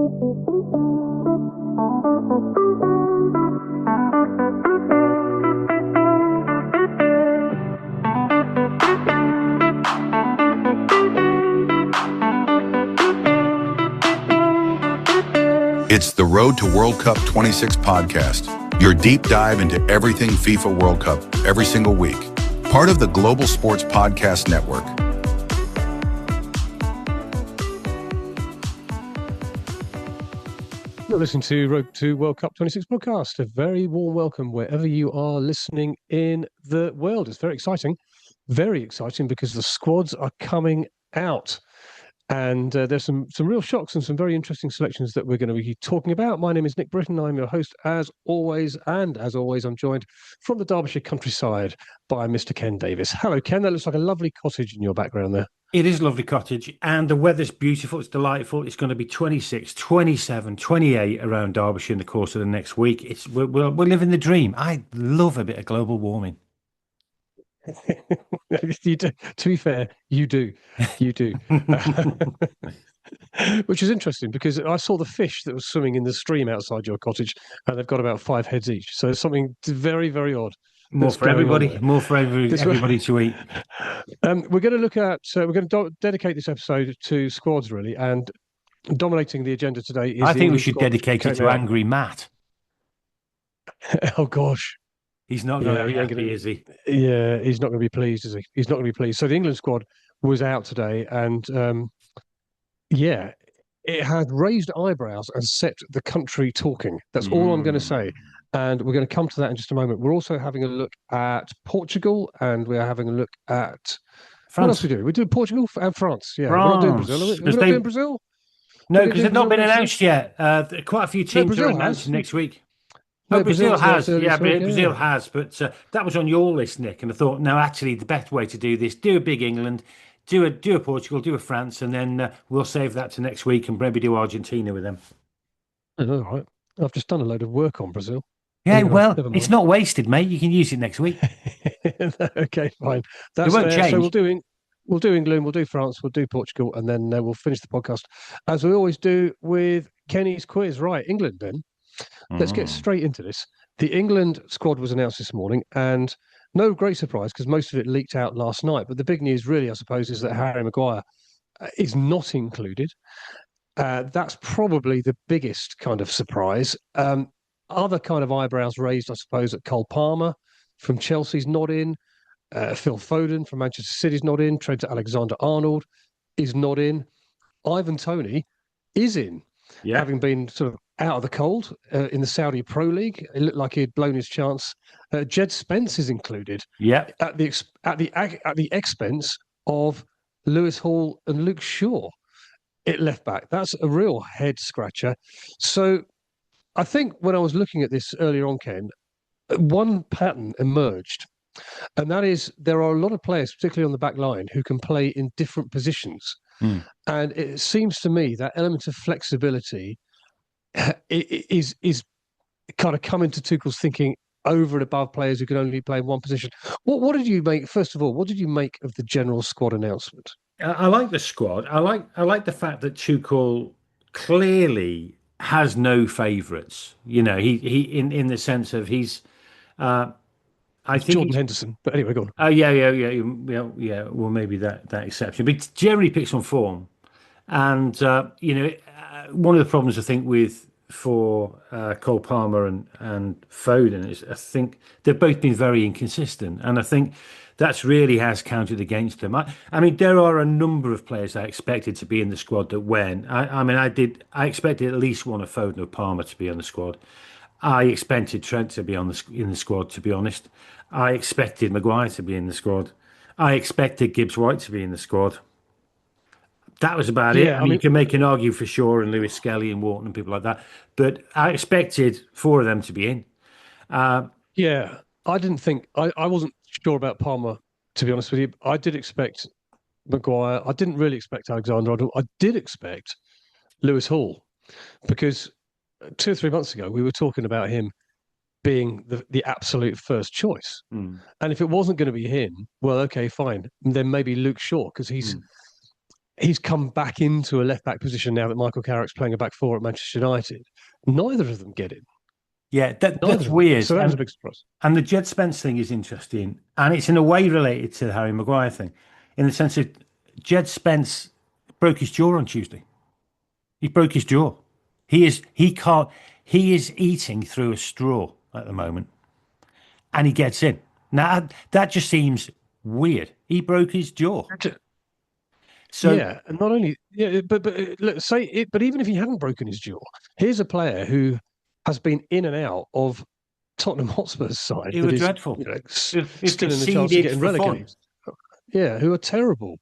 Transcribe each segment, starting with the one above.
It's the Road to World Cup 26 podcast, your deep dive into everything FIFA World Cup every single week. Part of the Global Sports Podcast Network. You're listening to Road to World Cup 26 podcast. A very warm welcome wherever you are listening in the world. It's very exciting because the squads are coming out. And there's some real shocks and some very interesting selections that we're going to be talking about. My name is Nick Britten. I'm your host as always. And as always, I'm joined from the Derbyshire countryside by Mr. Ken Davies. Hello, Ken. That looks like a lovely cottage in your background there. It is a lovely cottage and the weather's beautiful. It's delightful. It's going to be 26, 27, 28 around Derbyshire in the course of the next week. We're living the dream. I love a bit of global warming. You do. To be fair, you do. Which is interesting because I saw the fish that was swimming in the stream outside your cottage, and they've got about 5 heads each. So it's something very, very odd. More for everybody to eat. We're going to look at. We're going to dedicate this episode to squads, really, and dominating the agenda today is. I think we should dedicate it to Angry Matt. Oh gosh. He's not going to be happy, is he? Yeah, he's not going to be pleased, is he? He's not going to be pleased. So the England squad was out today, and it had raised eyebrows and set the country talking. That's all I'm going to say. And we're going to come to that in just a moment. We're also having a look at Portugal, and we're having a look at France. What else we do? We do Portugal and France. Yeah, France. We're not doing Brazil. We're not doing Brazil. No, because they've not been announced yet. Quite a few teams are announced next week. No, Brazil has. Brazil has. But that was on your list, Nick. And I thought, no, actually, the best way to do this, do a big England, do a Portugal, do a France, and then we'll save that to next week and maybe do Argentina with them. All right. I've just done a load of work on Brazil. Yeah, well, it's not wasted, mate. You can use it next week. Okay, fine. It won't change. So we'll do England, we'll do France, we'll do Portugal, and then we'll finish the podcast as we always do with Kenny's quiz. Right, England then. Let's get straight into this. The England squad was announced this morning, and no great surprise because most of it leaked out last night. But the big news, really, I suppose, is that Harry Maguire is not included. That's probably the biggest kind of surprise. Other kind of eyebrows raised, I suppose, at Cole Palmer from Chelsea's not in. Phil Foden from Manchester City's not in. Trent Alexander-Arnold is not in. Ivan Toney is in, having been sort of out of the cold in the Saudi Pro League. It looked like he'd blown his chance. Jed Spence is included. At the expense of Lewis Hall and Luke Shaw at left back. That's a real head scratcher. So I think when I was looking at this earlier on, Ken, one pattern emerged, and that is there are a lot of players, particularly on the back line, who can play in different positions. And it seems to me that element of flexibility is kind of come into Tuchel's thinking over and above players who can only play in one position. What did you make? First of all, what did you make of the general squad announcement? I like the squad. I like the fact that Tuchel clearly has no favourites. You know, he in the sense of he's. I think Jordan Henderson, but anyway, go on. Oh yeah. Well, maybe that exception, but generally picks on form, and one of the problems I think for Cole Palmer and Foden is I think they've both been very inconsistent, and I think that's really has counted against them. I mean, there are a number of players I expected to be in the squad that went. I expected at least one of Foden or Palmer to be on the squad. I expected Trent to be in the squad, to be honest. I expected Maguire to be in the squad. I expected Gibbs-White to be in the squad. That was about it. I mean, you can make an argument for Shaw and Lewis Skelly and Wharton and people like that. But I expected 4 of them to be in. I didn't think... I wasn't sure about Palmer, to be honest with you. I did expect Maguire. I didn't really expect Alexander-Arnold. I did expect Lewis Hall because 2 or 3 months ago, we were talking about him being the absolute first choice. And if it wasn't going to be him, well, okay, fine. Then maybe Luke Shaw, because he's come back into a left back position now that Michael Carrick's playing a back four at Manchester United. Neither of them get in. Yeah, that's Neither of them. weird. So that was a big surprise. And the Jed Spence thing is interesting, and it's in a way related to the Harry Maguire thing, in the sense that Jed Spence broke his jaw on Tuesday. He broke his jaw. He is eating through a straw at the moment, and he gets in. Now that just seems weird. He broke his jaw. So yeah, and not only but let's say it. But even if he hadn't broken his jaw, here's a player who has been in and out of Tottenham Hotspur's side. it was dreadful. Still in the chance of getting relegated. Yeah, who are terrible.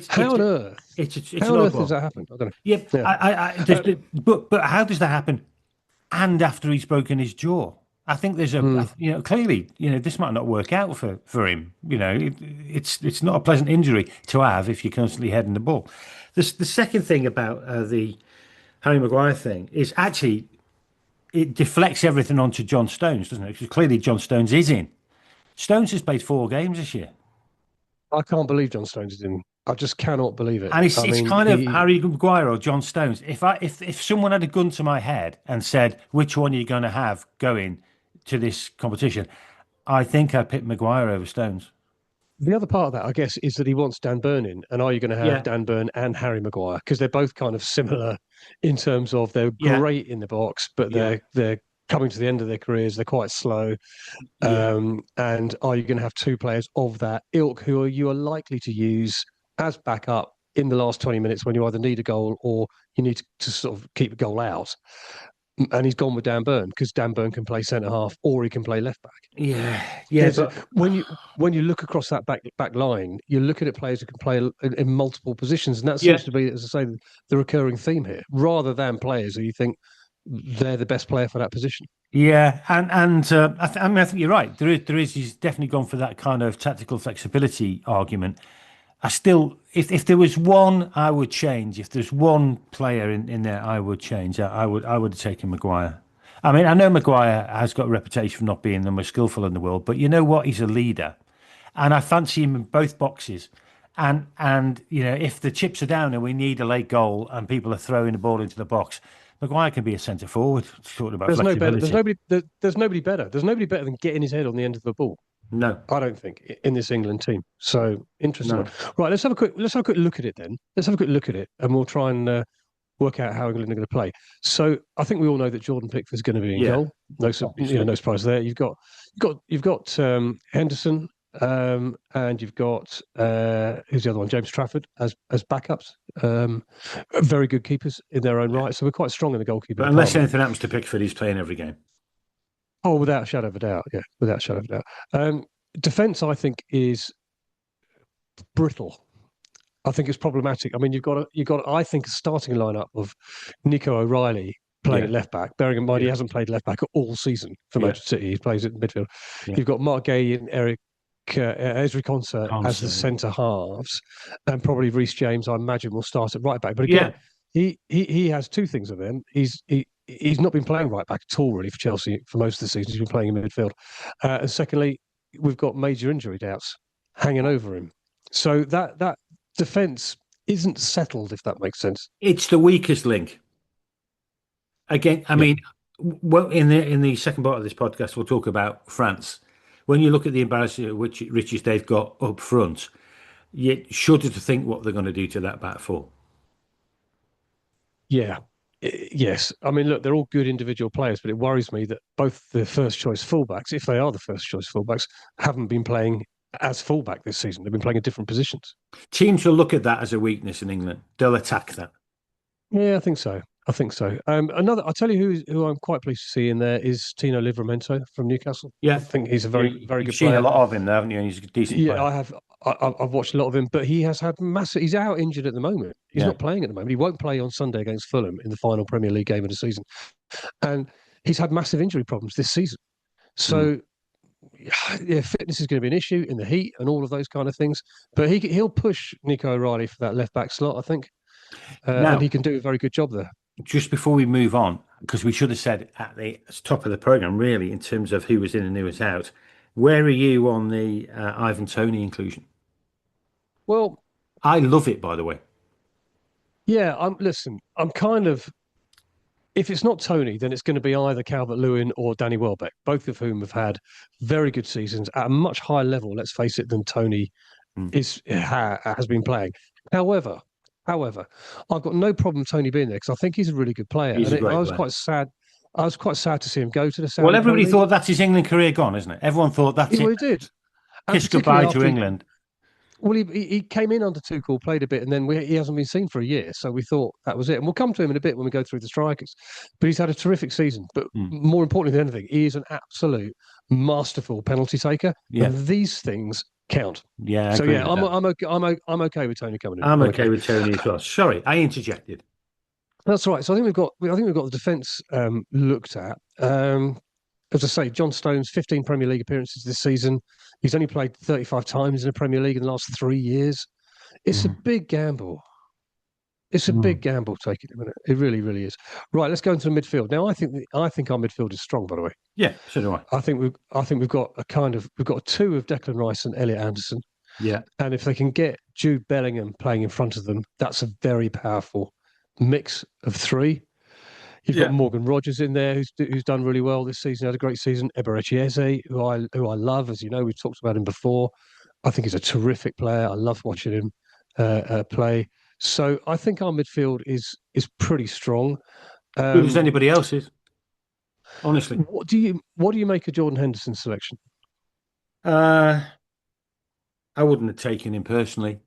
How on earth does that happen? I don't know. Yeah, but how does that happen? And after he's broken his jaw, I think there's clearly, this might not work out for him. It's not a pleasant injury to have if you're constantly heading the ball. The second thing about the Harry Maguire thing is actually it deflects everything onto John Stones, doesn't it? Because clearly John Stones is in. Stones has played 4 games this year. I can't believe John Stones is in. I just cannot believe it. And it's kind of Harry Maguire or John Stones. If someone had a gun to my head and said, which one are you going to have going to this competition, I think I'd pick Maguire over Stones. The other part of that, I guess, is that he wants Dan Burn in. And are you going to have Dan Burn and Harry Maguire? Because they're both kind of similar in terms of they're great in the box, but they're coming to the end of their careers. They're quite slow. And are you going to have 2 players of that ilk who you are likely to use as backup in the last 20 minutes when you either need a goal or you need to sort of keep a goal out? And he's gone with Dan Burn because Dan Burn can play centre half or he can play left back. Yeah. But when you look across that back line, you're looking at players who can play in multiple positions, and that seems to be, as I say, the recurring theme here, rather than players who you think they're the best player for that position. Yeah, and I think you're right. He's definitely gone for that kind of tactical flexibility argument. I still, if there was one I would change, if there's one player in there I would change, I would have taken Maguire. I mean, I know Maguire has got a reputation for not being the most skillful in the world, but you know what? He's a leader, and I fancy him in both boxes. And if the chips are down and we need a late goal and people are throwing the ball into the box, Maguire can be a centre forward. Talking about flexibility. There's nobody better. There's nobody better than getting his head on the end of the ball. No, I don't think in this England team. So interesting. No. Right, let's have a quick look at it then. Let's have a quick look at it, and we'll try and work out how England are going to play. So I think we all know that Jordan Pickford's going to be in goal. No surprise there. You've got Henderson, and you've got who's the other one? James Trafford as backups. Very good keepers in their own right. So we're quite strong in the goalkeeper. But unless anything happens to Pickford, he's playing every game. Oh, without a shadow of a doubt. Yeah, without a shadow of a doubt. Defence, I think, is brittle. I think it's problematic. I mean, you've got I think, a starting lineup of Nico O'Reilly playing at left back. Bearing in mind he hasn't played left back all season for Manchester City. He plays at midfield. Yeah. You've got Mark Gay and Ezri Konsa as the centre halves, and probably Reece James, I imagine, will start at right back. But again, he has 2 things of him. He's not been playing right back at all, really, for Chelsea for most of the season. He's been playing in midfield. And secondly, we've got major injury doubts hanging over him. So that defence isn't settled, if that makes sense. It's the weakest link. Again, I mean, well, in the second part of this podcast, we'll talk about France. When you look at the embarrassing riches they've got up front, you shudder to think what they're going to do to that back four. Yeah. Yes. I mean, look, they're all good individual players, but it worries me that both the first choice fullbacks, if they are the first choice fullbacks, haven't been playing as fullback this season. They've been playing in different positions. Teams will look at that as a weakness in England. They'll attack that. Yeah, I think so. I'll tell you who I'm quite pleased to see in there is Tino Livramento from Newcastle. Yeah. I think he's a very good player. You've seen a lot of him, haven't you? He's a decent player. Yeah, I have. I've watched a lot of him, but he has had massive. He's out injured at the moment. He's not playing at the moment. He won't play on Sunday against Fulham in the final Premier League game of the season, and he's had massive injury problems this season. So, fitness is going to be an issue in the heat and all of those kind of things. But he'll push Nico O'Reilly for that left back slot, I think, and he can do a very good job there. Just before we move on, because we should have said at the top of the programme, really, in terms of who was in and who was out, where are you on the Ivan Toney inclusion? Well, I love it, by the way. Yeah, listen, I'm kind of, if it's not Tony, then it's going to be either Calvert-Lewin or Danny Welbeck, both of whom have had very good seasons at a much higher level, let's face it, than Tony has been playing. However, I've got no problem Tony being there because I think he's a really good player. He's a And great I was player. quite sad. I was quite sad to see him go to the Well, Saudi Pro everybody League. thought that's his England career gone, isn't it? Everyone thought that's Well, it. he did. And Kiss particularly goodbye to after England. well, he came in under Tuchel, played a bit, and then he hasn't been seen for a year. So we thought that was it. And we'll come to him in a bit when we go through the strikers. But he's had a terrific season. But more importantly than anything, he is an absolute masterful penalty taker. Yeah. And these things count. Yeah. So yeah, I'm okay with Tony coming in. I'm okay with Tony as well. Sorry, I interjected. That's right. So I think we've got the defence looked at. As I say, John Stones, 15 Premier League appearances this season. He's only played 35 times in the Premier League in the last 3 years. It's a big gamble. It's a big gamble taking him. It really, really is. Right, let's go into the midfield. Now, I think our midfield is strong. By the way, Yeah, so do I. I think we've got two of Declan Rice and Elliot Anderson. Yeah, and if they can get Jude Bellingham playing in front of them, that's a very powerful mix of three. You've got Morgan Rogers in there, who's done really well this season. Had a great season. Eberechi Eze, who I love, as you know, we've talked about him before. I think he's a terrific player. I love watching him play. So I think our midfield is pretty strong. Good as anybody else's, honestly. What do you make of Jordan Henderson's selection? I wouldn't have taken him personally.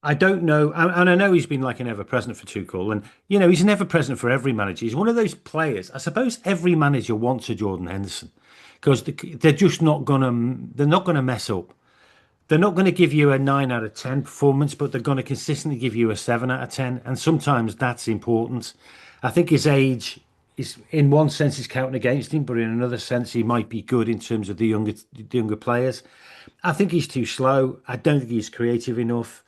I don't know, and I know he's been like an ever-present for Tuchel, and he's an ever-present for every manager. He's one of those players. I suppose every manager wants a Jordan Henderson because they're just not gonna mess up. They're not going to give you a 9 out of 10 performance, but they're going to consistently give you a 7 out of 10, and sometimes that's important. I think his age is, in one sense, is counting against him, but in another sense, he might be good in terms of the younger players. I think he's too slow. I don't think he's creative enough.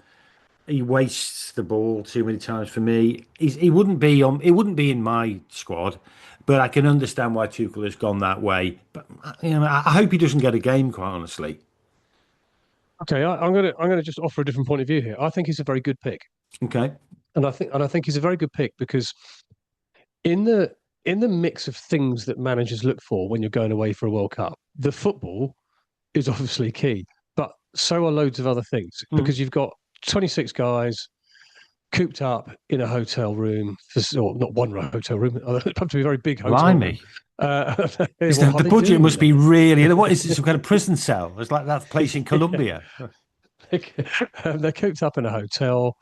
He wastes the ball too many times for me. He wouldn't be in my squad, but I can understand why Tuchel has gone that way. But I hope he doesn't get a game, quite honestly. Okay, I'm gonna just offer a different point of view here. I think he's a very good pick. Okay, and I think he's a very good pick because in the mix of things that managers look for when you're going away for a World Cup, the football is obviously key, but so are loads of other things because you've got 26 guys cooped up in a hotel room, or not one hotel room, it have to be a very big hotel. Blimey. The budget must be really. What is it? Some kind of prison cell? It's like that place in Colombia. They're cooped up in a hotel.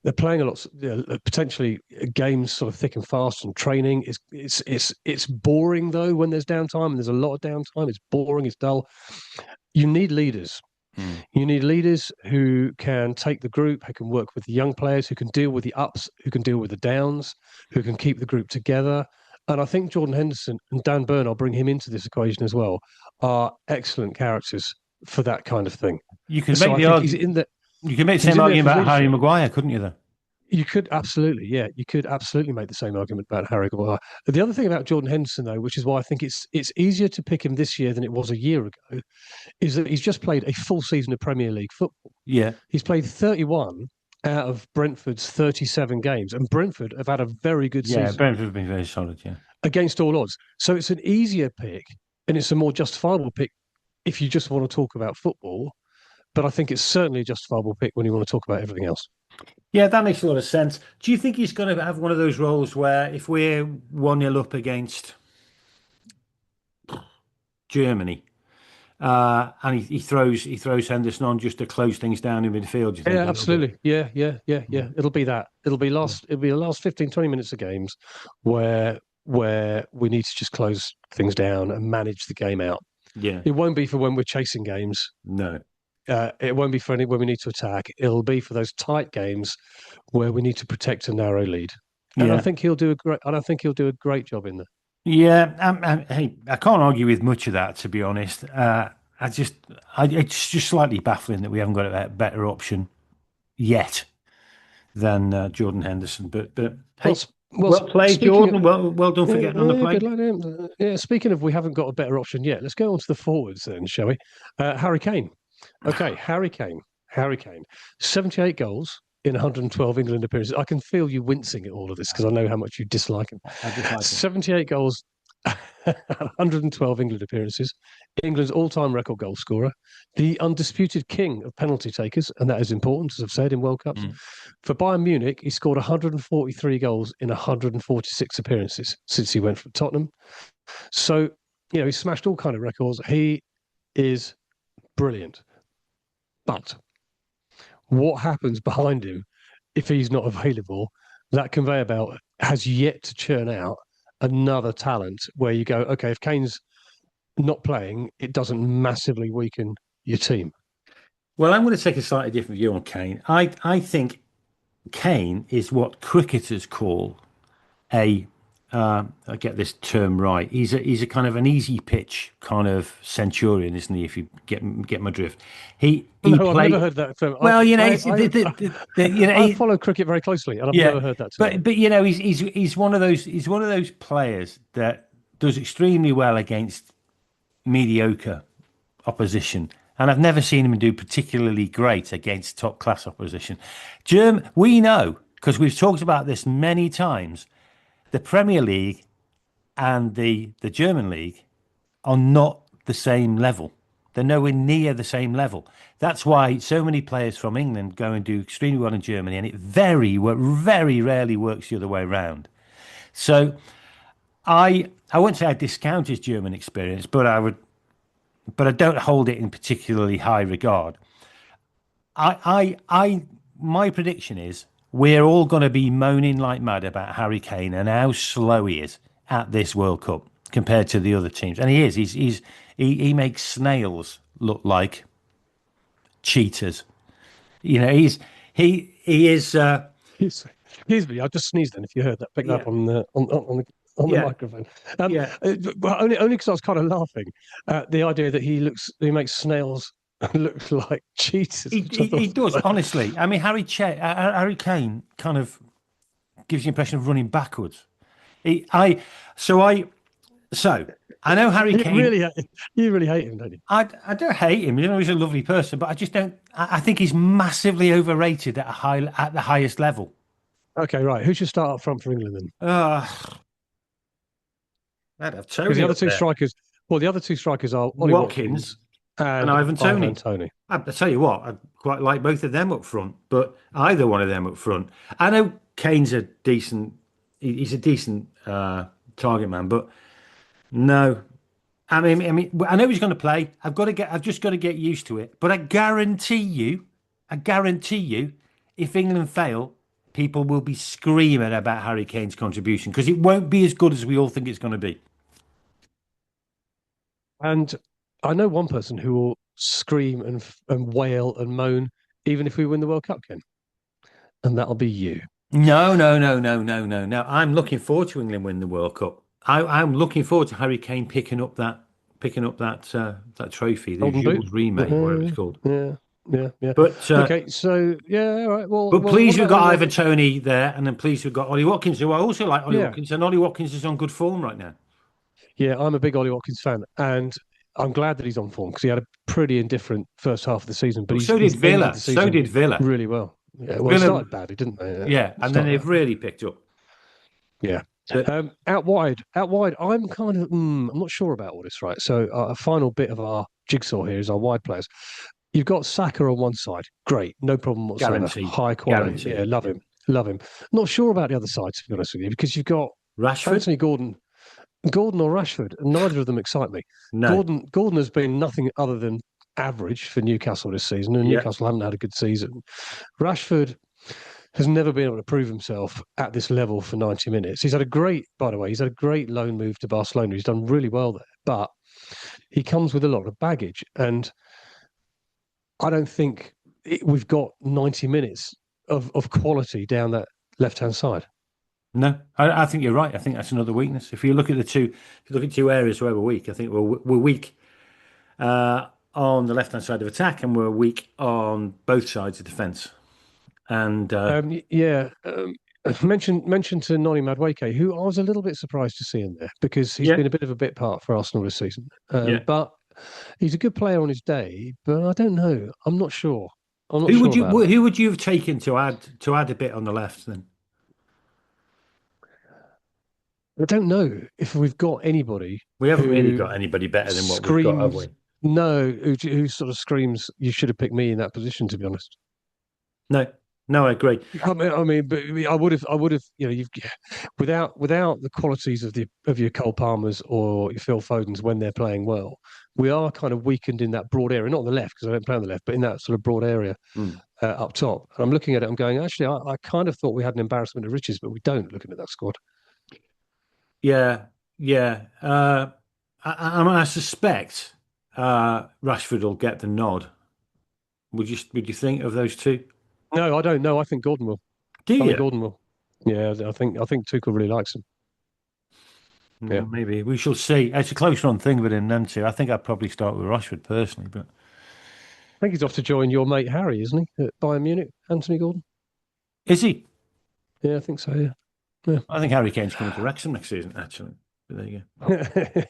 They're playing a lot, potentially games sort of thick and fast, and training. It's boring though when there's downtime, and there's a lot of downtime. It's boring. It's dull. You need leaders. You need leaders who can take the group, who can work with the young players, who can deal with the ups, who can deal with the downs, who can keep the group together. And I think Jordan Henderson and Dan Burn, I'll bring him into this equation as well, are excellent characters for that kind of thing. You can make the same argument about Harry Maguire, couldn't you, though? You could absolutely, yeah. You could absolutely make the same argument about Harry Maguire. The other thing about Jordan Henderson, though, which is why I think it's easier to pick him this year than it was a year ago, is that he's just played a full season of Premier League football. Yeah. He's played 31 out of Brentford's 37 games, and Brentford have had a very good season. Yeah, Brentford have been very solid, yeah. Against all odds. So it's an easier pick, and it's a more justifiable pick if you just want to talk about football. But I think it's certainly a justifiable pick when you want to talk about everything else. Yeah, that makes a lot of sense. Do you think he's going to have one of those roles where if we're 1-0 up against Germany, and he throws Henderson on just to close things down in midfield? Do you think absolutely. Yeah. It'll be that. It'll be the last 15, 20 minutes of games where we need to just close things down and manage the game out. Yeah. It won't be for when we're chasing games. No. It won't be for any when we need to attack. It'll be for those tight games where we need to protect a narrow lead. And I think he'll do a great job in there. Yeah, hey, I can't argue with much of that, to be honest. It's just slightly baffling that we haven't got a better option yet than Jordan Henderson. But hey, well played, Jordan. Well done for getting on the plane. Good luck. Yeah, speaking of we haven't got a better option yet, let's go on to the forwards then, shall we? Harry Kane. Okay, Harry Kane. 78 goals, in 112 England appearances. I can feel you wincing at all of this because I know how much you dislike him. I dislike him. 78 goals, 112 England appearances. England's all-time record goal scorer, the undisputed king of penalty takers, and that is important, as I've said, in World Cups. For Bayern Munich, he scored 143 goals in 146 appearances since he went from Tottenham. So, he smashed all kind of records. He is brilliant. But what happens behind him if he's not available? That conveyor belt has yet to churn out another talent where you go, okay, if Kane's not playing, it doesn't massively weaken your team. Well, I'm going to take a slightly different view on Kane. I think Kane is what cricketers call I get this term right. He's a kind of an easy pitch kind of centurion, isn't he? If you get my drift, I've never heard that term. Well, I follow cricket very closely, and I've never heard that term. But he's one of those players that does extremely well against mediocre opposition, and I've never seen him do particularly great against top class opposition. We know, because we've talked about this many times. The Premier League and the German League are not the same level. They're nowhere near the same level. That's why so many players from England go and do extremely well in Germany, and it very rarely works the other way around. So I wouldn't say I discount his German experience, but I don't hold it in particularly high regard. My prediction is we're all going to be moaning like mad about Harry Kane and how slow he is at this World Cup compared to the other teams. And he is. He makes snails look like cheaters. He is. Excuse me, I just sneezed. Then, if you heard that, pick that up on the microphone. Well, only because I was kind of laughing at the idea that he makes snails look like cheaters. He does, honestly. I mean, Harry Kane kind of gives you the impression of running backwards. I know Harry Kane. You really hate him, don't you? I don't hate him. He's a lovely person, but I just don't. I think he's massively overrated at the highest level. Okay, right. Who should start up front for England then? I'd have Tony. The other two strikers. Well, the other two strikers are Ollie Watkins and Ivan Toney. I tell you what, I quite like both of them up front, but either one of them up front. I know Kane's a decent target man, but no. I mean, I know he's going to play. I've just got to get used to it. But I guarantee you, if England fail, people will be screaming about Harry Kane's contribution because it won't be as good as we all think it's going to be. And I know one person who will scream and wail and moan even if we win the World Cup, Ken. And that'll be you. No. I'm looking forward to England winning the World Cup. I'm looking forward to Harry Kane picking up that trophy, the Jules Remake, whatever it's called. Yeah. But okay, so all right. Well, please, we've got Ivan Toney there, and then please we've got Ollie Watkins, who I also like. Watkins, and Ollie Watkins is on good form right now. Yeah, I'm a big Ollie Watkins fan, and I'm glad that he's on form because he had a pretty indifferent first half of the season. But so did Villa. Really well. Yeah, well, Villa started badly, didn't they? Yeah, and then they've really picked up. Yeah. Out wide. I'm kind of I'm not sure about all this, right? So a final bit of our jigsaw here is our wide players. You've got Saka on one side, great, no problem whatsoever. Guaranteed. High quality, yeah, love him. Not sure about the other side, to be honest with you, because you've got Rashford, Anthony Gordon or Rashford, and neither of them excite me. No. Gordon has been nothing other than average for Newcastle this season, and Newcastle haven't had a good season. Rashford has never been able to prove himself at this level for 90 minutes. He's had a great loan move to Barcelona. He's done really well there, but he comes with a lot of baggage, and I don't think we've got 90 minutes of quality down that left-hand side. No, I think you're right. I think that's another weakness. If you look at two areas where we're weak, I think we're weak on the left-hand side of attack, and we're weak on both sides of defence. And mention to Noni Madueke, who I was a little bit surprised to see in there because he's been a bit of a bit part for Arsenal this season. But he's a good player on his day, but I don't know. I'm not sure I'm not sure about that. Who would you have taken to add a bit on the left then? I don't know if we've got anybody We haven't really who got anybody better than what we've got, have we? screams. No, who sort of screams, you should have picked me in that position, to be honest. No, no, I agree. But I would have, you've without the qualities of your Cole Palmers or your Phil Fodens when they're playing well, we are kind of weakened in that broad area, not on the left because I don't play on the left, but in that sort of broad area up top. And I'm looking at it, I'm going, actually, I kind of thought we had an embarrassment of riches, but we don't. Looking at that squad, Yeah, yeah. I suspect Rashford will get the nod. Would you think of those two? no, I don't know. I think Gordon will. Do I think you? Gordon will. Yeah, I think Tuchel really likes him. Yeah. Maybe we shall see. It's a close run thing with him then too. I think I'd probably start with Rashford personally, but I think he's off to join your mate Harry, isn't he, at Bayern Munich? Anthony Gordon. is he? Yeah, I think so. Yeah. I think Harry Kane's coming to Wrexham next season, actually. But there you Yeah.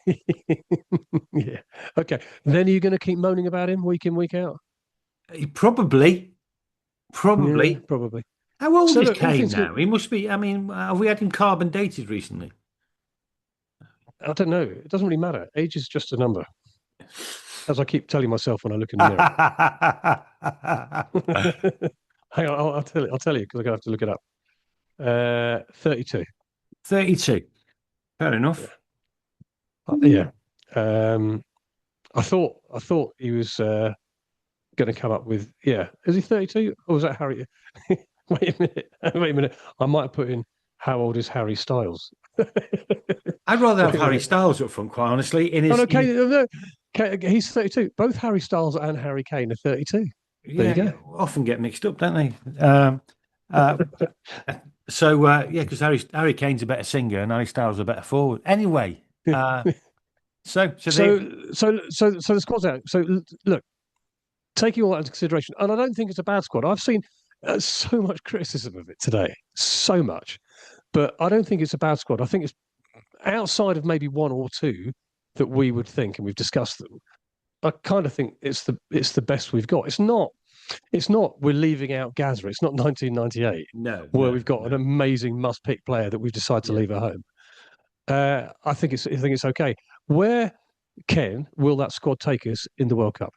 Yeah. Okay. Then are you going to keep moaning about him week in, week out? go. Probably. Yeah, probably. How old So is look, all Kane things now? He must be. I mean, have we had him carbon dated recently? I don't know. It doesn't really matter. Age is just a number, as I keep telling myself when I look in the mirror. Hang on, I'll tell you because I'm going to have to look it up. 32. 32. Fair enough. Yeah. I thought he was going to come up with, yeah. Is he 32 or was that Harry? Wait a minute. I might put in, how old is Harry Styles? I'd rather have Wait a Harry minute. Styles up front, quite honestly. In his, Oh, no, he's 32. Both Harry Styles and Harry Kane are 32. There you go. often get mixed up, don't they? Because Harry Kane's a better singer and Harry Styles a better forward. Anyway, so the squad's out. So look, taking all that into consideration, and I don't think it's a bad squad. I've seen so much criticism of it today, so much, but I don't think it's a bad squad. I think it's outside of maybe one or two that we would think, and we've discussed them. I kind of think it's the best we've got. It's not we're leaving out Gazza. It's not 1998 where we've got an amazing must-pick player that we've decided to leave at home. I think it's okay. Where, Ken, will that squad take us in the World Cup?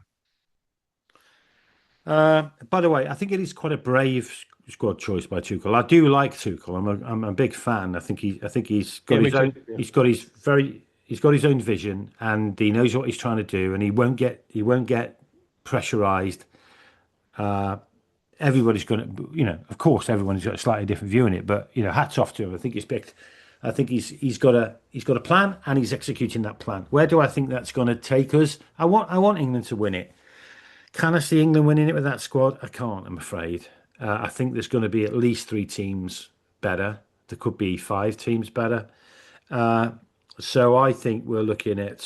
By the way, I think it is quite a brave squad choice by Tuchel. I do like Tuchel. I'm a big fan. I think he's got his own. Yeah. He's got his own vision, and he knows what he's trying to do, and he won't get pressurized. Everybody's going to, of course, everyone's got a slightly different view in it, but hats off to him. I think he's got a plan, and he's executing that plan. Where do I think that's going to take us? I want England to win it. Can I see England winning it with that squad? I can't, I'm afraid. I think there's going to be at least 3 teams better. There could be 5 teams better. So I think we're looking at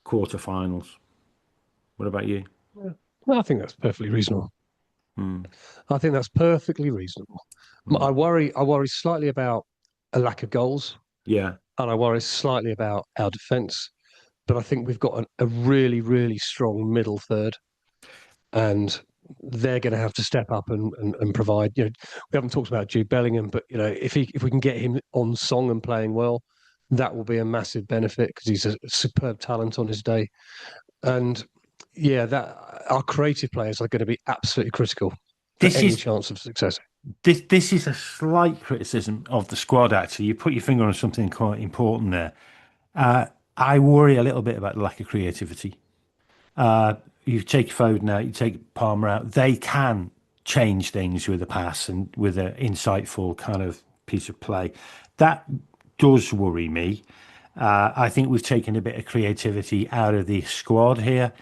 quarterfinals. What about you? Yeah. Well, I think that's perfectly reasonable. I think that's perfectly reasonable. I worry slightly about a lack of goals. Yeah. And I worry slightly about our defence. But I think we've got a really, really strong middle third, and they're going to have to step up and provide. We haven't talked about Jude Bellingham, but if we can get him on song and playing well, that will be a massive benefit because he's a superb talent on his day. And that our creative players are going to be absolutely critical for any chance of success. This is a slight criticism of the squad. Actually, you put your finger on something quite important there. I worry a little bit about the lack of creativity. You take Foden out, you take Palmer out. They can change things with a pass and with an insightful kind of piece of play. That does worry me. I think we've taken a bit of creativity out of the squad here.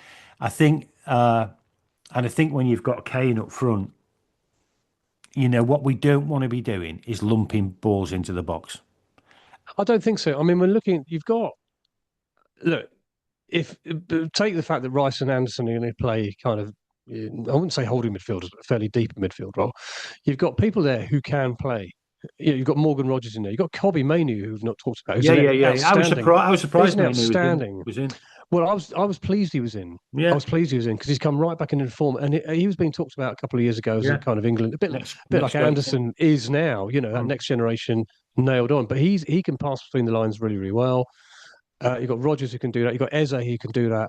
I think when you've got Kane up front, what we don't want to be doing is lumping balls into the box. I don't think so. I mean, we're looking. Look, take the fact that Rice and Anderson are going to play kind of, I wouldn't say holding midfielders, but fairly deep midfield role. You've got people there who can play. You've got Morgan Rogers in there. You've got Kobbie Mainoo, who we've not talked about. Yeah. I was surprised. He's outstanding. Was in. Well, I was pleased he was in. Yeah. I was pleased he was in because he's come right back into form, and he was being talked about a couple of years ago as a kind of England, a bit like Anderson is now. You know, that next generation nailed on. But he can pass between the lines really, really well. You've got Rodgers who can do that. You've got Eze who can do that.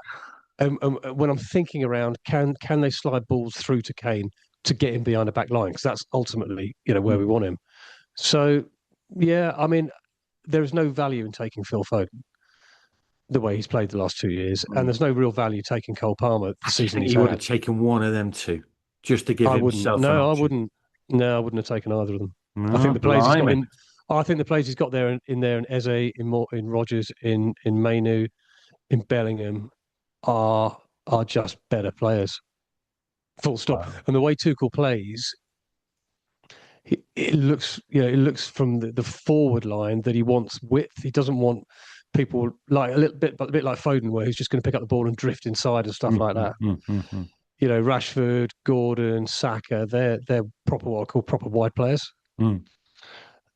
When I'm thinking around, can they slide balls through to Kane to get him behind the back line? Because that's ultimately where we want him. So yeah, I mean, there is no value in taking Phil Foden the way he's played the last 2 years, and there's no real value taking Cole Palmer the season he's had. He would have taken one of them two just to give himself. No, I wouldn't. No, I wouldn't have taken either of them. No, I think the players he's got in. I think the players he's got there in Eze, in Rodgers, in Mainu, in Bellingham are just better players. Full stop. Wow. And the way Tuchel plays, it looks from the forward line that he wants width. He doesn't want people like a bit like Foden, where he's just going to pick up the ball and drift inside and stuff like that. You know, Rashford, Gordon, Saka, they're proper what I call proper wide players.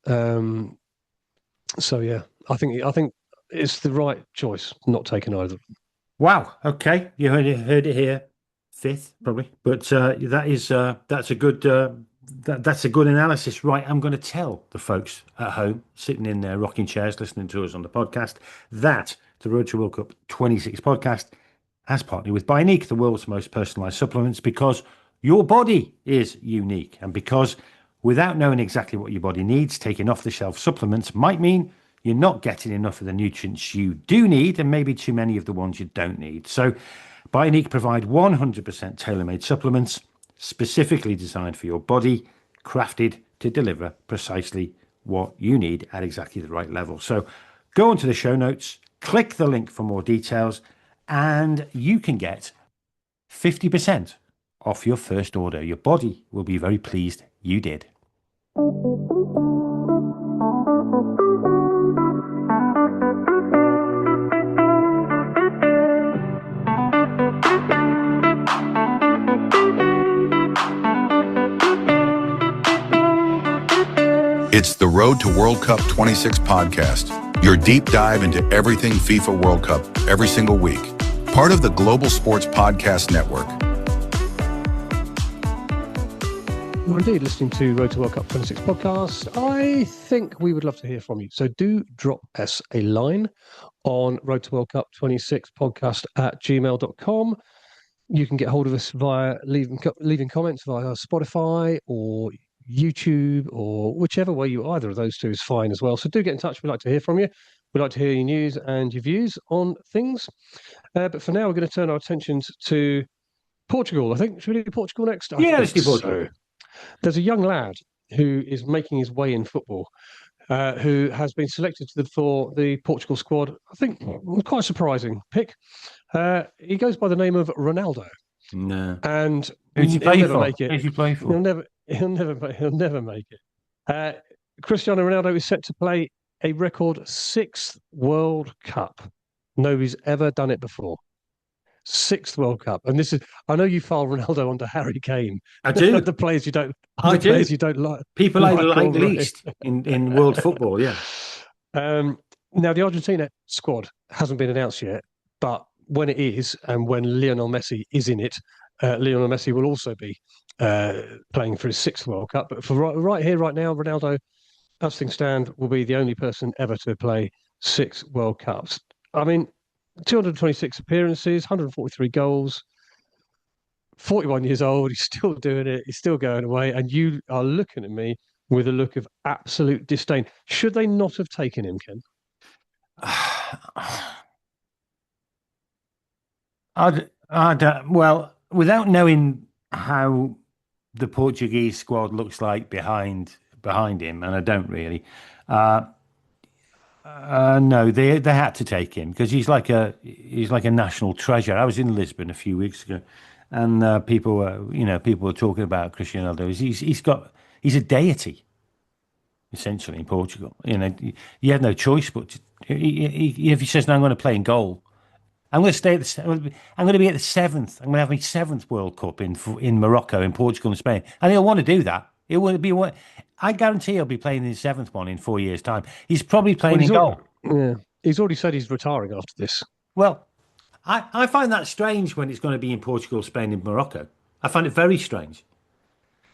So yeah, I think it's the right choice not taking either. Wow. Okay, you heard it here, fifth probably, but that's a good. That's a good analysis, right? I'm going to tell the folks at home, sitting in their rocking chairs, listening to us on the podcast, that the Road to World Cup 26 podcast has partnered with Bioniq, the world's most personalised supplements, because your body is unique, and because without knowing exactly what your body needs, taking off-the-shelf supplements might mean you're not getting enough of the nutrients you do need, and maybe too many of the ones you don't need. So Bioniq provide 100% tailor-made supplements specifically designed for your body, crafted to deliver precisely what you need at exactly the right level. So go onto the show notes, click the link for more details, and you can get 50% off your first order. Your body will be very pleased you did. It's the Road to World Cup 26 podcast, your deep dive into everything FIFA World Cup every single week. Part of the Global Sports Podcast Network. You're indeed listening to Road to World Cup 26 podcast. I think we would love to hear from you. So do drop us a line on Road to World Cup 26 podcast at gmail.com. You can get hold of us via leaving comments via Spotify or YouTube, or whichever way either of those two is fine as well. So do get in touch. We'd like to hear from you. We'd like to hear your news and your views on things. But for now, we're going to turn our attentions to Portugal. I think, should we do Portugal next? Yeah, let's do Portugal. So. There's a young lad who is making his way in football, who has been selected for the Portugal squad. I think quite a surprising pick. He goes by the name of Ronaldo. No. And who's he play for? Make it. Who's he play for? He'll never make it. Cristiano Ronaldo is set to play a record 6th World Cup. Nobody's ever done it before. 6th World Cup, and this is. I know you file Ronaldo under Harry Kane. I do. The players you don't. Players you don't like. People I like least in world football. Yeah. Now the Argentina squad hasn't been announced yet, but when it is, and when Lionel Messi is in it, Lionel Messi will also be playing for his 6th World Cup. But for right here, right now, Ronaldo, as things stand, will be the only person ever to play 6 World Cups. I mean, 226 appearances, 143 goals, 41 years old. He's still doing it. He's still going away. And you are looking at me with a look of absolute disdain. Should they not have taken him, Ken? Well, without knowing how the Portuguese squad looks like behind him, and I don't really. No, they had to take him because he's like a national treasure. I was in Lisbon a few weeks ago, and people were talking about Cristiano Ronaldo. He's a deity, essentially, in Portugal. You know, he had no choice but if he says, "No, I'm going to play in goal. I'm going to stay I'm going to be at the 7th. I'm going to have my 7th World Cup in Morocco, in Portugal, and Spain," and he'll want to do that. It wouldn't be what I guarantee he'll be playing his 7th one in 4 years' time. He's probably playing in goal. Yeah, he's already said he's retiring after this. Well, I find that strange when it's going to be in Portugal, Spain, and Morocco. I find it very strange.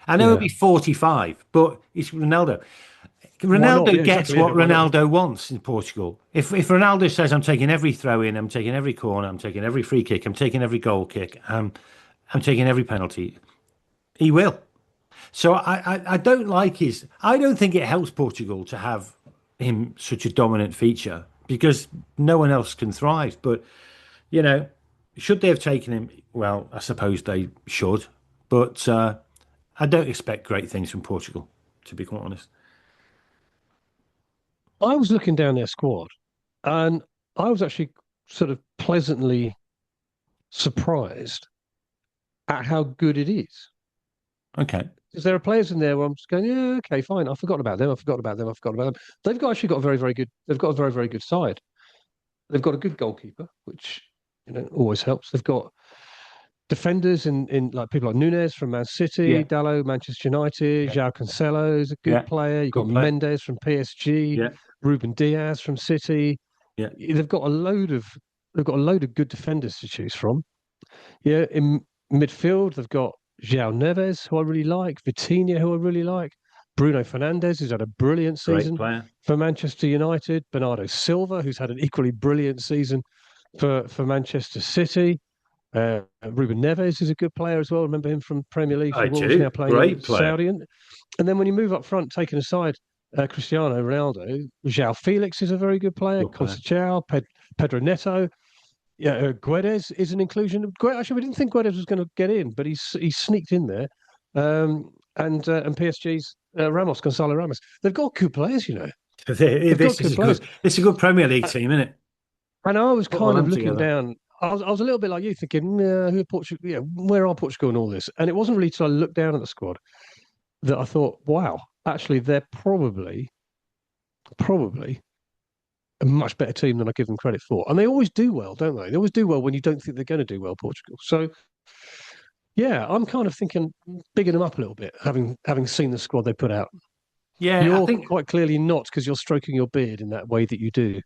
I know he'll Yeah. be 45, but it's Ronaldo. Why not? Ronaldo Yeah, gets exactly. what Why not? Ronaldo wants in Portugal. If Ronaldo says, I'm taking every throw in, I'm taking every corner, I'm taking every free kick, I'm taking every goal kick, I'm taking every penalty, he will. So I don't like his. I don't think it helps Portugal to have him such a dominant feature because no one else can thrive. But you know, should they have taken him? Well, I suppose they should. But I don't expect great things from Portugal, to be quite honest. I was looking down their squad, and I was actually sort of pleasantly surprised at how good it is. Okay, Because there are players in there where I'm just going, yeah, okay, fine. I forgot about them. I forgot about them. I forgot about them. They've got actually got a very, very good. They've got a very, very good side. They've got a good goalkeeper, which always helps. They've got defenders in like people like Nunes from Man City, yeah, Dalot, Manchester United, yeah, João Cancelo is a good yeah, player. You've got good player. Mendes from PSG, Yeah, Ruben Diaz from City. yeah, They've got a load of good defenders to choose from. Yeah, in midfield they've got João Neves, who I really like, Vitinha, who I really like, Bruno Fernandes, who's had a brilliant great season player. for Manchester United, Bernardo Silva, who's had an equally brilliant season for Manchester City. Ruben Neves is a good player as well. Remember him from Premier League for I Wolves, do. now playing in Great player. Saudi. And then when you move up front, taking aside Cristiano Ronaldo, João Felix is a very good player. Good player. Conceição, Pedro Neto. Yeah, Guedes is an inclusion. Actually, we didn't think Guedes was going to get in, but he sneaked in there. And PSG's Gonzalo Ramos. They've got good players, They've got This is good a good. players. It's a good Premier League Uh, team, isn't it? And I was Put all kind of them looking together. down. I was a little bit like you, thinking, who are Portugal? Yeah, where are Portugal and all this? And it wasn't really till I looked down at the squad that I thought, wow, actually, they're probably a much better team than I give them credit for. And they always do well, don't they? They always do well when you don't think they're going to do well, Portugal. So yeah, I'm kind of thinking bigging them up a little bit, having seen the squad they put out. Yeah, I You're think quite clearly not because you're stroking your beard in that way that you do.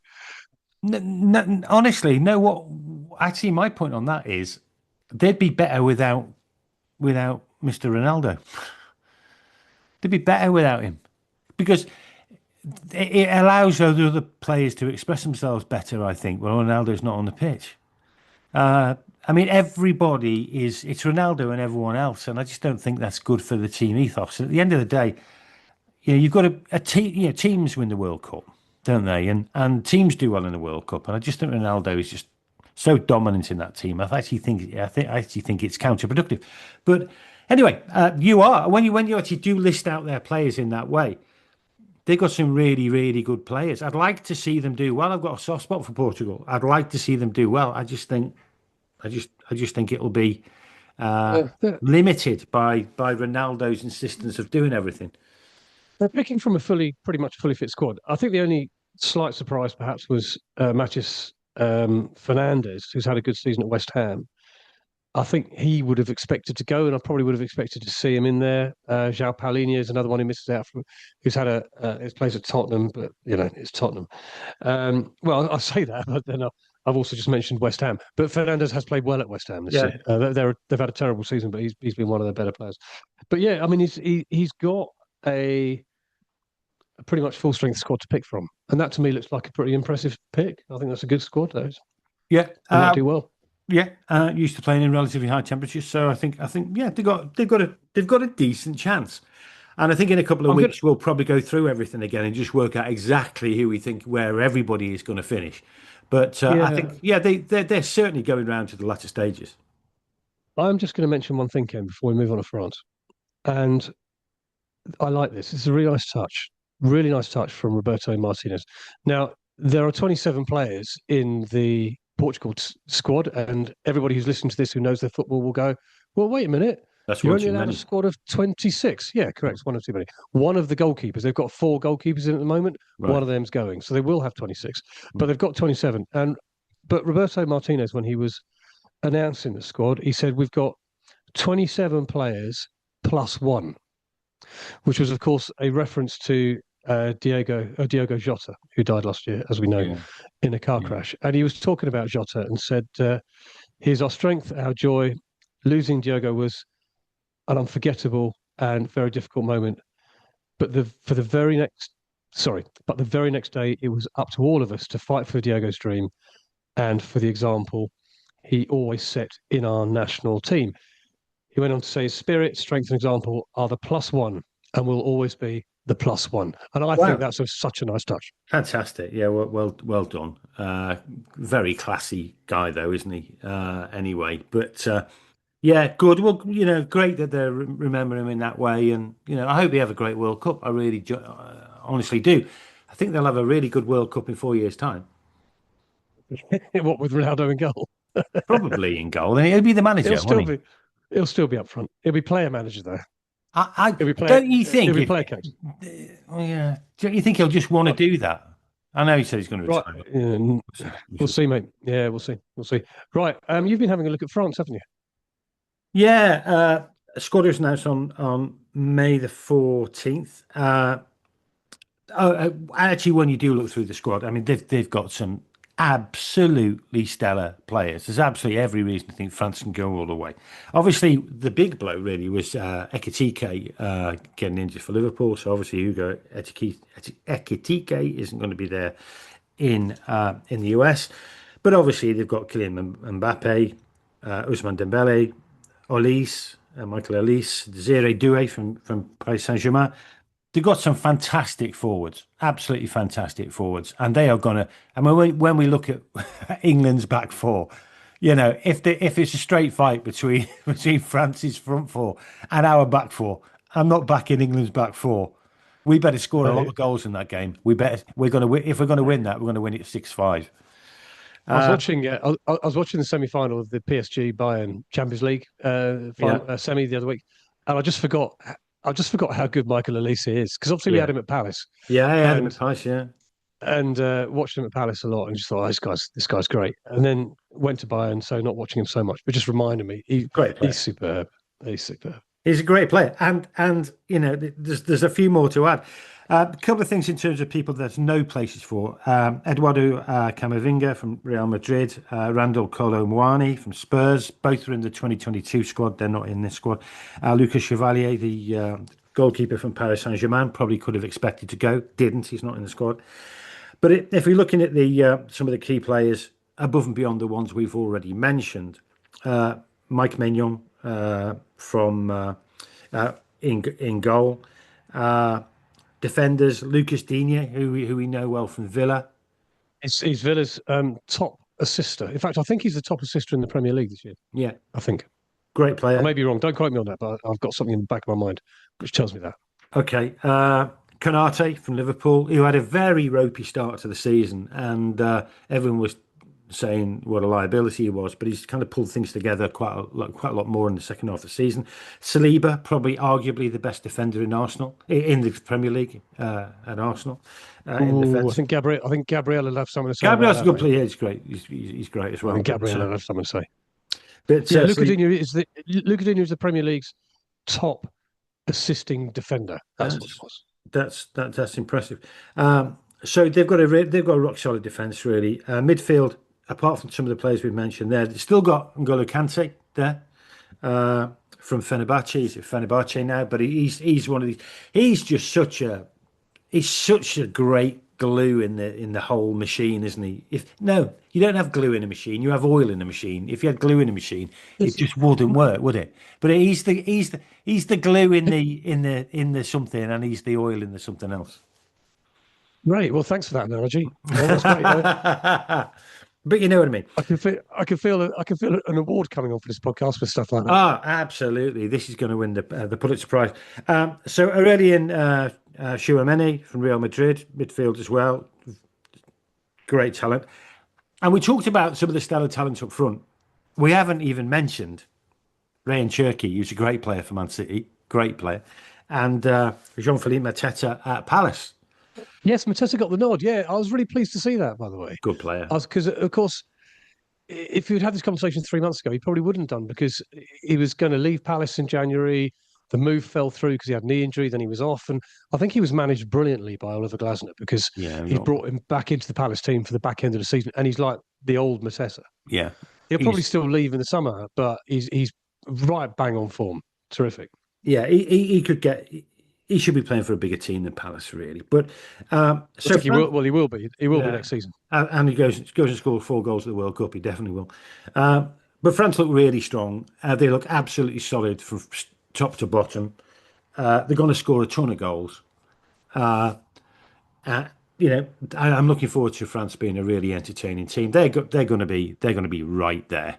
honestly, no. What actually my point on that is they'd be better without Mr. Ronaldo. They'd be better without him because it allows those other players to express themselves better. I think when Ronaldo's not on the pitch. I mean, everybody it's Ronaldo and everyone else, and I just don't think that's good for the team ethos. At the end of the day, you've got a team. Teams win the World Cup, don't they? And teams do well in the World Cup, and I just think Ronaldo is just so dominant in that team. I actually think it's counterproductive. But anyway, you are when you actually do list out their players in that way. They've got some really, really good players. I'd like to see them do well. I've got a soft spot for Portugal. I'd like to see them do well. I just think it'll be They're, limited by Ronaldo's insistence of doing everything. they're picking from pretty much fully fit squad. I think the only slight surprise perhaps was Mathis Fernandes, who's had a good season at West Ham. I think he would have expected to go, and I probably would have expected to see him in there. João Paulinho is another one who misses out from, who's had his place at Tottenham, but it's Tottenham. Well, I say that, but then I've also just mentioned West Ham. But Fernandes has played well at West Ham this Yeah. year. They've had a terrible season, but he's been one of their better players. But yeah, I mean, he's got a pretty much full strength squad to pick from, and that to me looks like a pretty impressive pick. I think that's a good squad. Those Yeah, they might do well. yeah. Used to playing in relatively high temperatures, so I think yeah, they've got a decent chance. And I think in a couple of I'm weeks good. we'll probably go through everything again and just work out exactly who we think where everybody is going to finish. But I Yeah, think they're certainly going round to the latter stages. I'm just going to mention one thing, Ken, before we move on to France. And I like this. It's a really nice touch from Roberto Martinez. Now, there are 27 players in the Portugal squad, and everybody who's listening to this who knows their football will go, well, wait a minute. That's You're one only too allowed a many. squad of 26. Yeah, correct. One of too many. One of the goalkeepers. They've got 4 goalkeepers in at the moment. One Right. of them's going. So they will have 26, but they've got 27. But Roberto Martinez, when he was announcing the squad, he said, we've got 27 players plus one, which was, of course, a reference to Diogo Jota, who died last year, as we know, in a car crash. And he was talking about Jota and said, "He's our strength, our joy. Losing Diogo was an unforgettable and very difficult moment. But the very next day, it was up to all of us to fight for Diogo's dream and for the example he always set in our national team." He went on to say, "Spirit, strength, and example are the +1 and will always be the +1." And I think that's such a nice touch. Fantastic. Yeah, well done. Very classy guy, though, isn't he? Anyway, but yeah, good. Well, great that they remember him in that way, and I hope they have a great World Cup. I really, honestly do. I think they'll have a really good World Cup in 4 years' time. What with Ronaldo in goal? Probably in goal, and he'll be the manager. He'll still be up front. He'll be player manager though. Don't you think? He'll be player coach. Yeah. Don't you think he'll just want to do that? I know he said he's going to retire. Right. We'll see, mate. Yeah, we'll see. Right. You've been having a look at France, haven't you? Yeah. Squad was announced on May the 14th. Actually, when you do look through the squad, I mean, they've got some absolutely stellar players. There's absolutely every reason to think France can go all the way. Obviously, the big blow really was Ekitike getting injured for Liverpool. So obviously, Hugo Ekitike isn't going to be there in the US. But obviously, they've got Kylian Mbappe, Ousmane Dembele, Michael Olise, Desiree Doué from Paris Saint-Germain. They've got some fantastic forwards, absolutely fantastic forwards, and they are going to. I mean, when we look at England's back four, if it's a straight fight between France's front four and our back four, I'm not backing England's back four. We better score a lot of goals in that game. We're going to win. If we're going to win that, we're going to win it 6-5. I was watching the semi-final of the PSG Bayern Champions League semi the other week, and I just forgot how good Michael Olise is, because obviously we had him at Palace. Yeah, I had him at Palace. Yeah, and watched him at Palace a lot, and just thought, this guy's great. And then went to Bayern, so not watching him so much, but just reminded me, he's superb. He's superb. He's a great player, and there's a few more to add. A couple of things in terms of people there's no places for. Eduardo Camavinga from Real Madrid, Randall Kolo Muani from Spurs. Both are in the 2022 squad. They're not in this squad. Lucas Chevalier, the goalkeeper from Paris Saint-Germain, probably could have expected to go. Didn't. He's not in the squad. But if we're looking at the some of the key players above and beyond the ones we've already mentioned, Mike Maignan from in goal. Defenders, Lucas Digne, who we know well from Villa. He's Villa's top assister. In fact, I think he's the top assister in the Premier League this year. Yeah. I think. Great player. I may be wrong. Don't quote me on that, but I've got something in the back of my mind which tells me that. Okay. Konate from Liverpool, who had a very ropey start to the season, and everyone was saying what a liability he was, but he's kind of pulled things together quite a lot more in the second half of the season. Saliba, probably arguably the best defender in the Premier League at Arsenal. I think Gabriel will have something to say. Gabriel's a good player. Yeah, he's great. He's great as well. I think Gabriel will have something to say. But Luca Digne is the Premier League's top assisting defender. That's what it was. That's impressive. So they've got a rock solid defence really. Midfield, apart from some of the players we've mentioned there, they've still got N'Golo Kante there from Fenerbahce. He's at Fenerbahce now, but he's one of these. He's such a great glue in the whole machine, isn't he? You don't have glue in a machine, you have oil in a machine. If you had glue in a machine, it just wouldn't work, would it? But he's the glue in the something, and he's the oil in the something else. Right. Well, thanks for that analogy. Well, that's great. But you know what I mean. I can feel an award coming on for this podcast for stuff like that. Ah, absolutely. This is going to win the Pulitzer Prize. So Aurelien Chouameni from Real Madrid, midfield as well. Great talent. And we talked about some of the stellar talents up front. We haven't even mentioned Ryan Cherky, who's a great player for Man City, great player, and Jean-Philippe Mateta at Palace. Yes, Mateta got the nod. Yeah, I was really pleased to see that, by the way. Good player. Because, of course, if you'd had this conversation 3 months ago, he probably wouldn't have done, because he was going to leave Palace in January. the move fell through because he had knee injury, then he was off. And I think he was managed brilliantly by Oliver Glasner because he's brought him back into the Palace team for the back end of the season. And he's like the old Matessa. Yeah. He'll probably still leave in the summer, but he's right bang on form. Terrific. Yeah, he could get. He should be playing for a bigger team than Palace, really. But I think he will. Well, he will be. He will be next season. And he goes and scores 4 goals at the World Cup. He definitely will. But France look really strong. They look absolutely solid from top to bottom. They're going to score a ton of goals. I'm looking forward to France being a really entertaining team. They're going to be right there.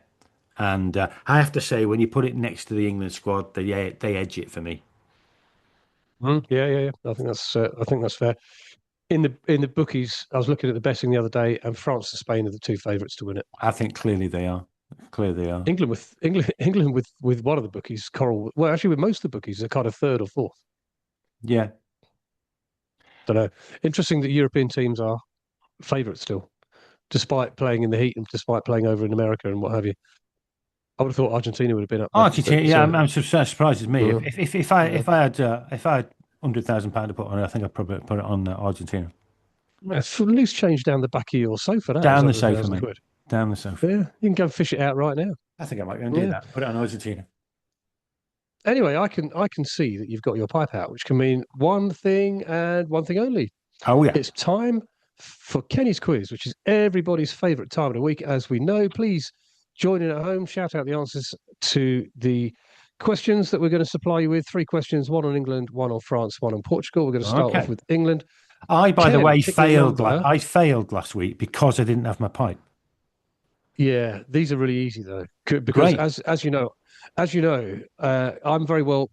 And I have to say, when you put it next to the England squad, they edge it for me. Yeah. I think that's fair. In the bookies, I was looking at the betting the other day, and France and Spain are the 2 favourites to win it. I think clearly they are. England with one of the bookies, Coral. Well, actually, with most of the bookies, they're kind of 3rd or 4th. Yeah. Don't know. Interesting that European teams are favourites still, despite playing in the heat and despite playing over in America and what have you. I would have thought Argentina would have been up. Argentina, I'm surprises me. If I had £100,000 to put on it, I think I'd probably put it on Argentina. It's a loose change down the back of your sofa. Down the sofa, mate. Down the sofa. Yeah, you can go and fish it out right now. I think I might go and do that. Put it on Argentina. Anyway, I can see that you've got your pipe out, which can mean one thing and one thing only. Oh yeah, it's time for Kenny's quiz, which is everybody's favourite time of the week, as we know. Please join in at home. Shout out the answers to the questions that we're going to supply you with. 3 questions: 1 on England, 1 on France, 1 on Portugal. We're going to start off with England. By the way, failed. I failed last week because I didn't have my pipe. Yeah, these are really easy though, because as you know, I'm very well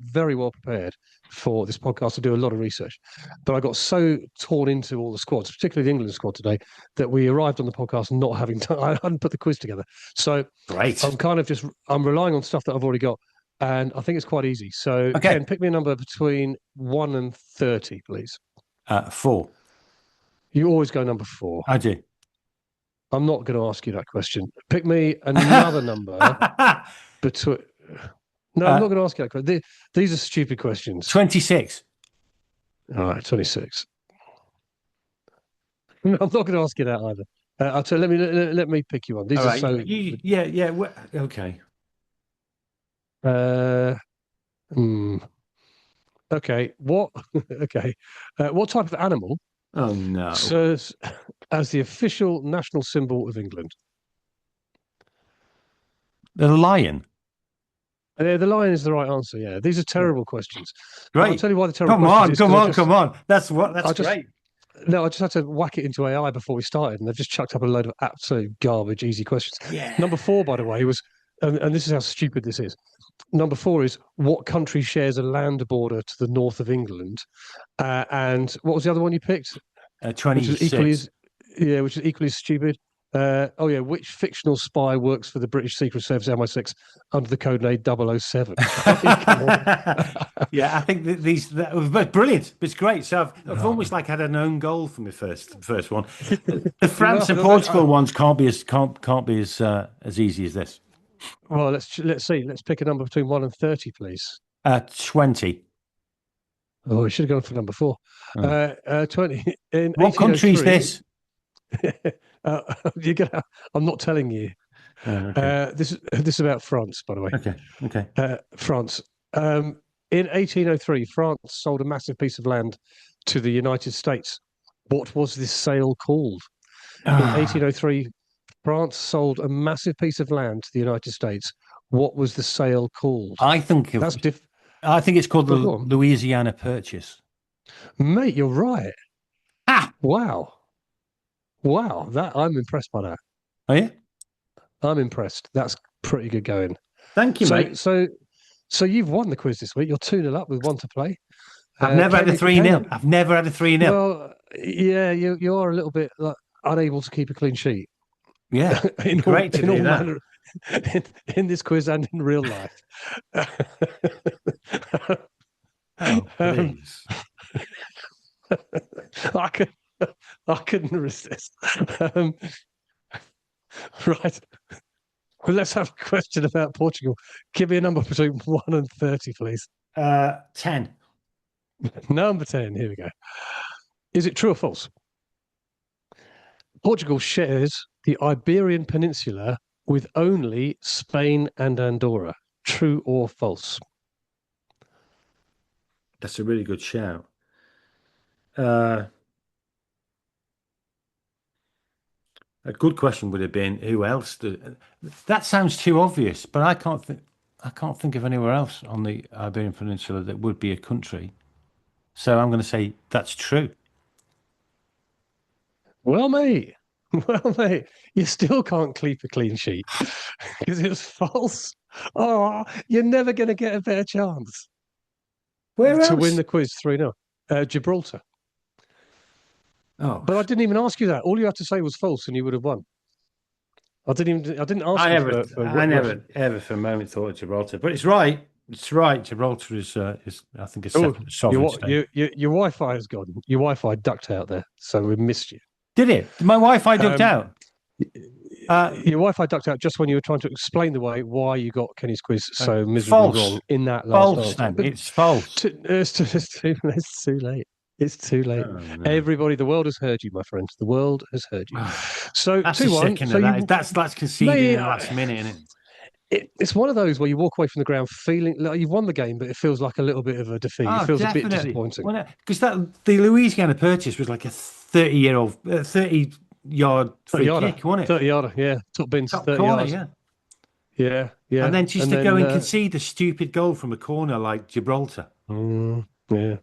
prepared for this podcast to do a lot of research. But I got so torn into all the squads, particularly the England squad today, that we arrived on the podcast not having done. I hadn't put the quiz together, so great. I'm relying on stuff that I've already got, and I think it's quite easy. So, Ken, pick me a number between 1 and 30, please. 4. You always go number 4. I do. I'm not going to ask you that question. Pick me another number between. No, I'm not going to ask you that question. These are stupid questions. 26. All right, 26. No, I'm not going to ask you that either. I'll tell. Let me pick you one. These are so. Yeah. Okay. Okay. What? Okay. What type of animal? Oh no. Serves as the official national symbol of England? The lion. The lion is the right answer. Yeah, these are terrible questions. Great. I'll tell you why the terrible questions. Come on. That's great. No, I just had to whack it into AI before we started, and they've just chucked up a load of absolute garbage, easy questions. Yeah. Number 4, by the way, was, and this is how stupid this is. Number 4 is, what country shares a land border to the north of England? And what was the other one you picked? 26. Which is equally stupid. Which fictional spy works for the British Secret Service MI6 under the code name 007? Yeah, I think that was brilliant. It's great. So I've almost like had an own goal for my first one. The France and Portugal ones can't be as easy as this. Well, let's see. Let's pick a number between 1 and 30, please. 20. Oh, we should have gone for number 4. 20. What country is this? I'm not telling you. Okay. This is about France, by the way. Okay. France. In 1803, France sold a massive piece of land to the United States. What was this sale called? In 1803, France sold a massive piece of land to the United States. What was the sale called? I think it's called the Louisiana Purchase. Mate, you're right. Wow. That I'm impressed by that. Are you? I'm impressed. That's pretty good going. Thank you, mate. So you've won the quiz this week. You're 2-0 up with 1 to play. I've never had a 3-0. I've never had a 3-0. Well, yeah, you are a little bit unable to keep a clean sheet. Yeah, great to do that. In this quiz and in real life. Please. I couldn't resist. Right. Well, let's have a question about Portugal. Give me a number between 1 and 30, please. 10. Number 10, here we go. Is it true or false? Portugal shares the Iberian Peninsula with only Spain and Andorra. True or false? That's a really good shout. A good question would have been who else? That sounds too obvious, but I can't think of anywhere else on the Iberian Peninsula that would be a country. So I'm going to say that's true. Well, mate, you still can't keep a clean sheet because it's false. Oh, you're never going to get a better chance. Where else? To win the quiz 3-0. Gibraltar. Oh, but I didn't even ask you that. All you had to say was false, and you would have won. I didn't ask I you. I never ever for a moment thought of Gibraltar, but it's right. It's right. Gibraltar is I think a separate sovereign state. Your Wi-Fi has gone. Your Wi-Fi ducked out there, so we missed you. Did it? Did my Wi-Fi ducked out? Your Wi-Fi ducked out just when you were trying to explain why you got Kenny's quiz so miserably wrong in that last false. answer. Then it's false. It's too late. It's too late. Oh, no. Everybody, the world has heard you, my friends. The world has heard you. So that's 2-1. So that's conceding in the last minute, isn't it? It's one of those where you walk away from the ground feeling like you've won the game, but it feels like a little bit of a defeat. It feels definitely a bit disappointing. Because the Louisiana purchase was like a 30-yard free kick, wasn't it? 30-yarder, yeah. Top bins, top 30 corner, yards. Yeah. And then just to go and concede a stupid goal from a corner like Gibraltar. Yeah.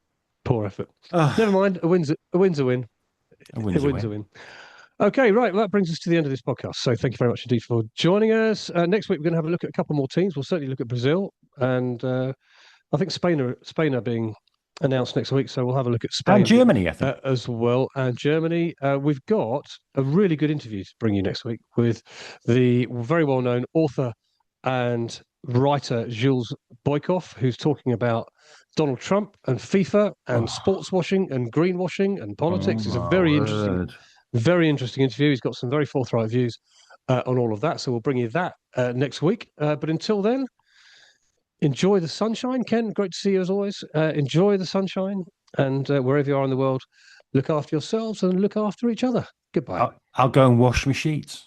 Poor effort. Never mind. A win's a win. A win's a win. Okay, right. Well, that brings us to the end of this podcast. So thank you very much indeed for joining us. Next week, we're going to have a look at a couple more teams. We'll certainly look at Brazil. And I think Spain are being announced next week. So we'll have a look at Spain. And Germany, I think. As well. And Germany. We've got a really good interview to bring you next week with the very well-known author and writer Jules Boykoff, who's talking about Donald Trump and FIFA and sports washing and greenwashing and politics. It's a very interesting interview. He's got some very forthright views on all of that. So we'll bring you that next week. But until then, enjoy the sunshine. Ken, great to see you as always. Enjoy the sunshine. And wherever you are in the world, look after yourselves and look after each other. Goodbye. I'll go and wash my sheets.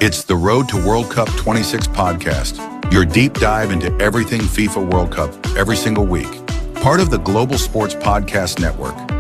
It's the Road to World Cup 26 podcast, your deep dive into everything FIFA World Cup every single week. Part of the Global Sports Podcast Network.